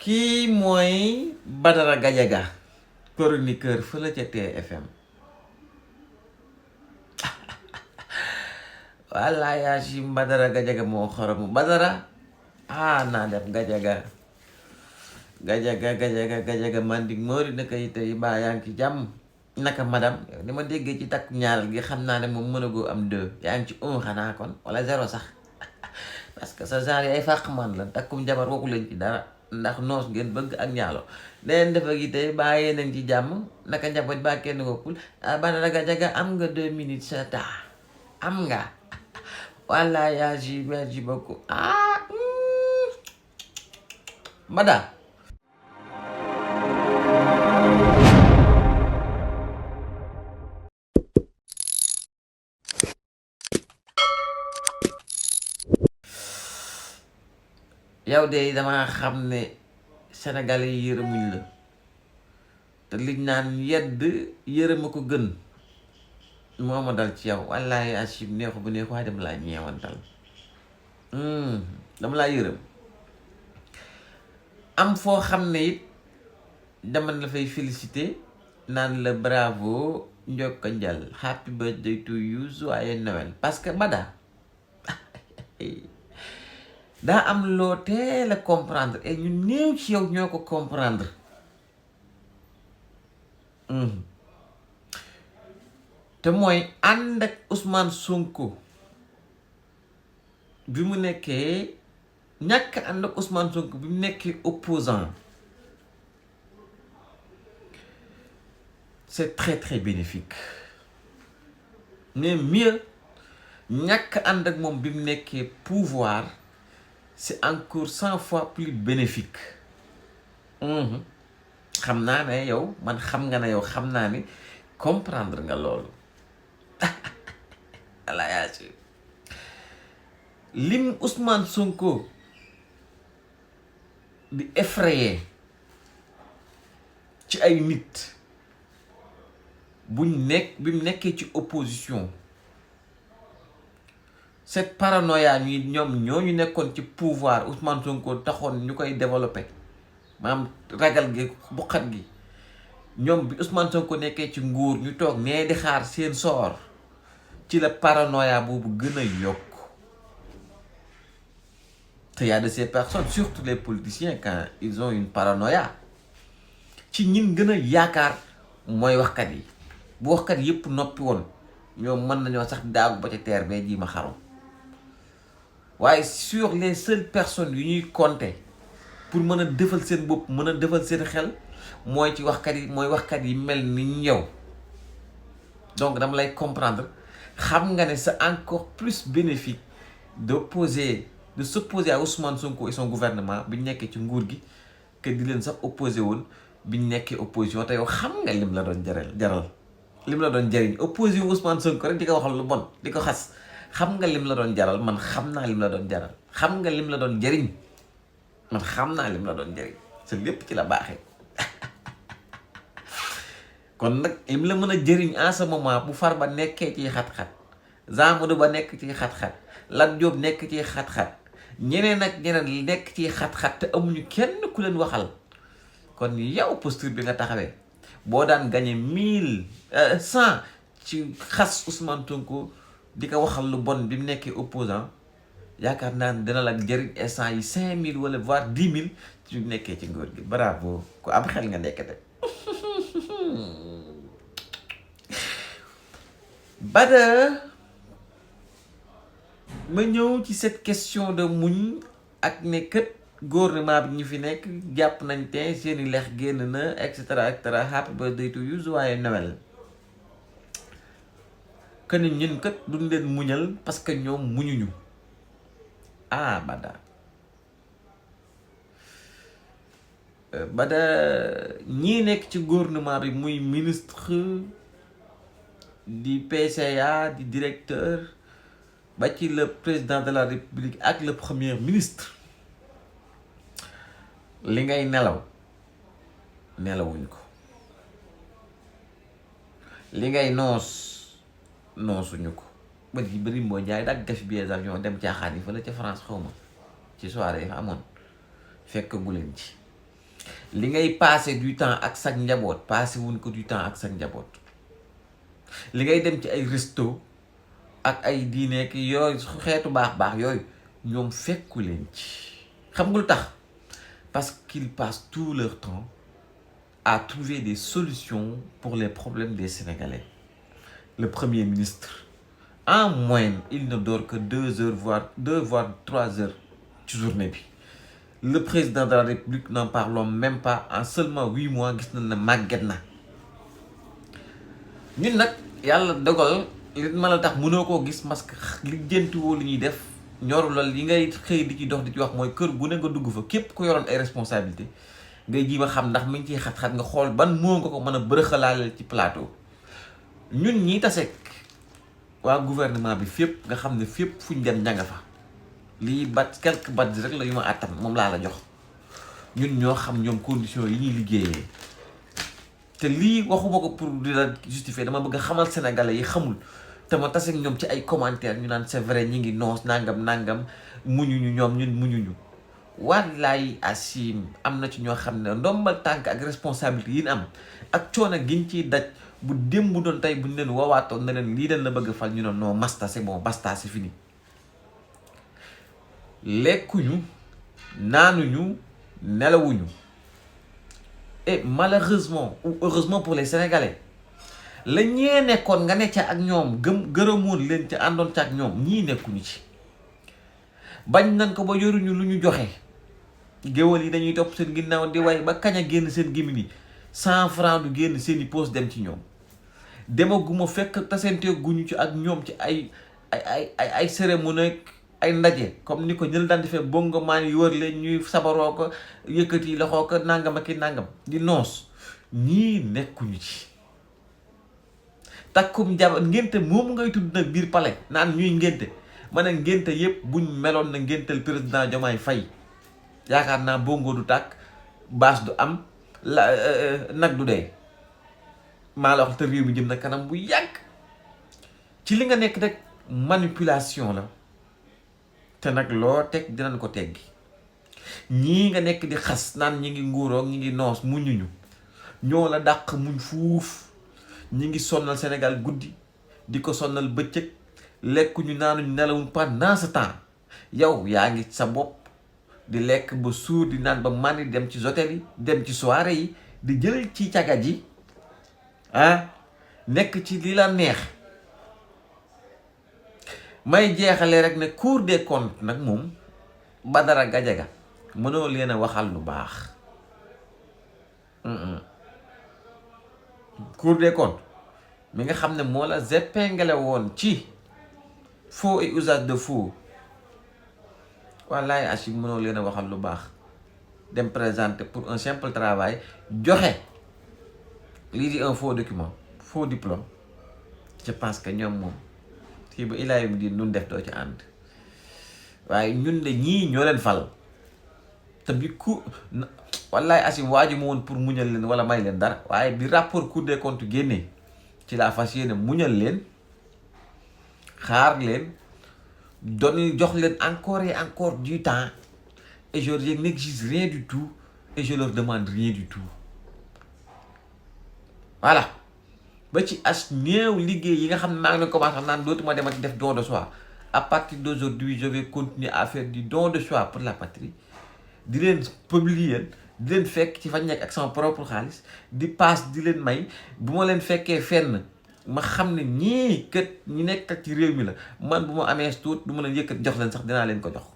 kii mooy Badara Gadiaga chroniqueur fële ca TFM walla yaa si Badara Gadiaga moo xorom Badara naa def Gadiaga Manding Mori naka yi tey baa yaa ngi ci jàmm naka madame yow ni ma déggee ci takk ñaareel gi xam naa ne moom mënagoo am 2 yaa ngi ci 1 xanaa kon wala 0 sax parce que sa genre yi ay fàq man la takkum jabar waxu leen ci dara ndax noos ngeen bëgg ak ñaalo leen defa gi tey bàyyee nañ ci jàmm naka njaboot ba kenn woppul Badara Gadiaga am nga 2 minutes sa taa am nga walla yaa ji merci beaucoup Bada yow de dama xam ne Sénégalais yi yërëmuñ la te liñ naan yedd yërëma ko gën moo ma dal ci yow wallaahi achim neexu bu neexu waaye dama laa ñeewantal dama laa yërëm am foo xam ne it dama la fay félicité naan la bravo njokka njal happy birthday to you joyeux Noël parce que Bada daa am loo teel a comprendre et ñu néew ci yow ñoo ko comprendre te mooy ànd ak Ousmane Sonko bi mu nekkee ñàkk ànd ak Ousmane Sonko bi mu nekkee opposant c'est très très bénéfique mais mieux ñàkk ànd ak moom bi mu nekkee pouvoir c'est encore 100 fois plus bénéfique xam naa ne yow man xam nga ne yow xam naa ni comprendre nga loolu ala yaa ci lim Ousmane Sonko di effrayer ci ay nit bi mu nekkee ci opposition cette paranoïa ñoom ñooñu nekkoon ci pouvoir Ousmane Sonko taxoon ñu koy développé maanaam ragal gi buqat gi ñoom bi Ousmane Sonko nekkee ci nguur ñu toog nee di xaar seen soor ci la paranoïa boobu gën a yokk te y a de ces personnes surtout les politiciens quand ils ont une paranoïa ci ñin gën a yaakaar mooy waxkat yi bu waxkat yépp noppi woon ñoom mën nañoo sax daagu ba ca teer bee ji ma xarum waaye sur les seules personnes yu ñuy compter pour mën a defal seen bopp mën a defal seen xel mooy ci waxkat yi mel ni yow donc dama lay comprendre xam nga ne c'est encore plus bénéfique de s'opposer à Ousmane Sonko et son gouvernement bi ñu nekkee ci nguur gi que di leen sax opposé woon bi ñu nekkee opposition te yow xam nga lim la doon jaral lim la doon jariñ opposé wu Ousmane Sonko rek di ko waxal lu bon di ko xas xam nga lim la doon jaral man xam naa lim la doon jaral xam nga lim la doon jariñ man xam naa lim la doon jariñ sa lépp ci la baaxee kon nag lim la mën a jëriñ en ce moment bu Farba nekkee ci xat-xat Amadou Ba nekk ci xat-xat Lat Diop nekk ci xat-xat ñeneen ak ñeneen nekk ci xat-xat te amuñu kenn ku leen waxal kon yow posture bi nga taxawee boo daan gagné 100 ci xas Ousmane Sonko di ko waxal lu bon bi mu nekkee opposant yaakaar naa ne dina la jëriñ instant yi 5000 wala voire 10 000 ci bu nekkee ci nguur gi bravo ku am xel nga nekkate Bada ma ñëw ci cette question de muñ ak ne kët gouvernement bi ñu fi nekk jàpp nañ te seeni lex génn na et cetera happy birthday to you joyeux Noël que ni ñun kat duñ leen muñal parce que ñoom muñuñu Bada ñii nekk ci gouvernement bi muy ministre di PCA di directeur ba ci le président de la république ak le premier ministre li ngay nelawuñ ko li ngay noosuñu ko bët yi bëri moo jaay dak gas billet avion dem caaxaan yi fa la ca France xawma ci soirée yi fa amoon fekk gu leen ci li ngay passer du temps ak sa njaboot passer wuñ ko du temps ak sa njaboot li ngay dem ci ay resto ak ay diine ki yooyu xeetu baax yooyu ñoom fekku leen ci xam nga lu tax parce qu'ils passent tout leur temps à trouver des solutions pour les problèmes des Sénégalais. Le Premier ministre, en moyenne, il ne dort que 2 heures, voire 3 heures ci journée bi. Le président de la République, n'en parlons même pas, en seulement 8 mois gis nañ ne màgget na. ñun nag yàlla dogal li ma la tax mënoo koo gis parce que li jëntuwoo li ñuy def ñoru la li ngay xëy di ci dox di ci wax mooy kër gu ne nga dugg fa képp ku yoroon ay responsabilité ngay ji ma xam ndax mi ngi ciy xat-xat nga xool ban moo nga ko mën a bërëxalaaleel ci plateau. ñun ñii taseeg waa gouvernement bi fépp nga xam ne fépp fuñ dem ña nga fa lii quelques bat rek la yu ma àttan moom laa la jox ñun ñoo xam ñoom conditions yi ñuy liggéeyee te lii waxuma ko pour di la justifier dama bëgg a xamal sénégalais yi xamul te ma taseeg ñoom ci ay commentaires ñu naan c'est vrai ñi ngi noos nangam muñuñu ñoom ñun muñuñu. wallaay asim am na ci ñoo xam ne ndombal tànk ak responsabilité yi am ak coono giñ ciy daj bu démb bu doon tey buñ leen woowaatoon na leen lii dañ la bëgg fal ñu ne non masta c'est bon basta c'est fini lekkuñu naanuñu nelawuñu et malheureusement ou heureusement pour les Sénégalais la ñee nekkoon nga ne ca ak ñoom gërëmoon leen ca àndoon ca ak ñoom ñii nekkuñu ci bañ nañ ko ba yoruñu lu ñu joxe géwal yi dañuy topp seen ginnaaw di way ba kañ a génn seen gémmiñ yi 100 francs du génn seeni poos dem ci ñoom demaguma fekk tasante guñu ci ak ñoom ci ay cérémonie ay ndaje comme ni ko ñël daan defee bongo maan yi wër leen ñuy sabaroo ko yëkkati loxoo ko nangam ak i nangam di noos ñii nekkuñu ci takkum jabar ngénte moom ngay tudd nag biir palais naan ñuy ngénte ma ne ngénte yëpp buñ meloon na ngéntel président Diomaye Faye yaakaar naa bongo du tàkk baas du am nag du dee maa la wax te réew mi jëm na kanam bu yàgg ci li nga nekk rek manipulation la te nag loo teg dinañ ko teggi ñii nga nekk di xas naan ñi ngi nguuroog ñi ngi noos muñuñu ñoo la dàq muñ fuuf ñi ngi sonnal Sénégal guddi di ko sonnal bëccëg lekkuñu naanuñu nelawuñ pendant ce temps yow yaa ngi sa bopp di lekk ba suur di naan ba màndi dem ci hôtel yi dem ci soirée yi di jël ci caga ji nekk ci li la neex may jeexale rek ne Cour des comptes nag moom Badara Gadiaga mënoo leen a waxal lu baax Cour des comptes mi nga xam ne moo la épinglé woon ci faux et usage de faux wallaay Achille mënoo leen a waxal lu baax dem présenter pour un simple travail joxe lii di un faux document faux diplôme je pense que ñoom moom fii ba ilaa yawmi diin nun def doo ci ànd waaye ñun de ñii ñoo leen fal te bi wallaay Achille waaju ma woon pour muñal leen wala may leen dara waaye bi rapport Cour des comptes génnee ci laa fas yéene muñal leen xaar leen doon jox leen encore et encore du temps et je n'exige rien du tout et je leur demande rien du tout voilà ba ci as néew liggéey yi nga xam ne maa ngi leen commencé naan dootuma dem ak def don de soi à partir d'aujourd'hui je vais continuer à faire du don de soi pour la patrie di leen publier di leen fekk ci fa nekk ak sama propre xaalis di paas di leen may bu ma leen fekkee fenn ma xam ne ñii kat ñi nekk ci réew mi la man bu ma amee tuut du ma leen yëkkat jox leen sax dinaa leen ko jox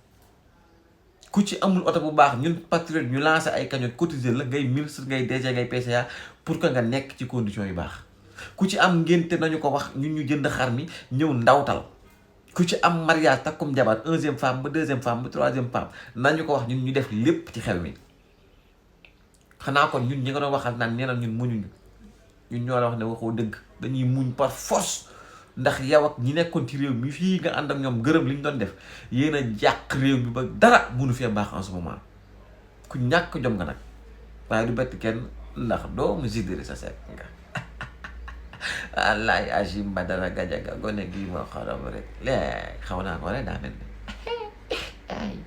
ku ci amul oto bu baax ñun patriote ñu lancé ay cagnotte cotiser la ngay ministre ngay DG ngay PCA pour que nga nekk ci conditions yu baax ku ci am ngénte nañu ko wax ñun ñu jënd xar mi ñëw ndawtal ku ci am mariage takkum jabar 1e femme ba 2e femme ba 3e femme nañu ko wax ñun ñu def lépp ci xew mi xanaa kon ñun ñi nga doon waxal naan nee na ñun muñuñu ñun ñoo la wax ne waxoo dëgg dañuy muñ par force ndax yow ak ñi nekkoon ci réew mi fii nga ànd ak ñoom gërëm li ñu doon def yéen a jàq réew mi ba dara mënu fee baax en ce moment ku ñàkk jom nga nag waaye du bett kenn ndax doomu Idrissa Seck nga wallaay Achille Badara Gadiaga gone gii moo xaram rek léegi xaw naa ko rek daa mel ni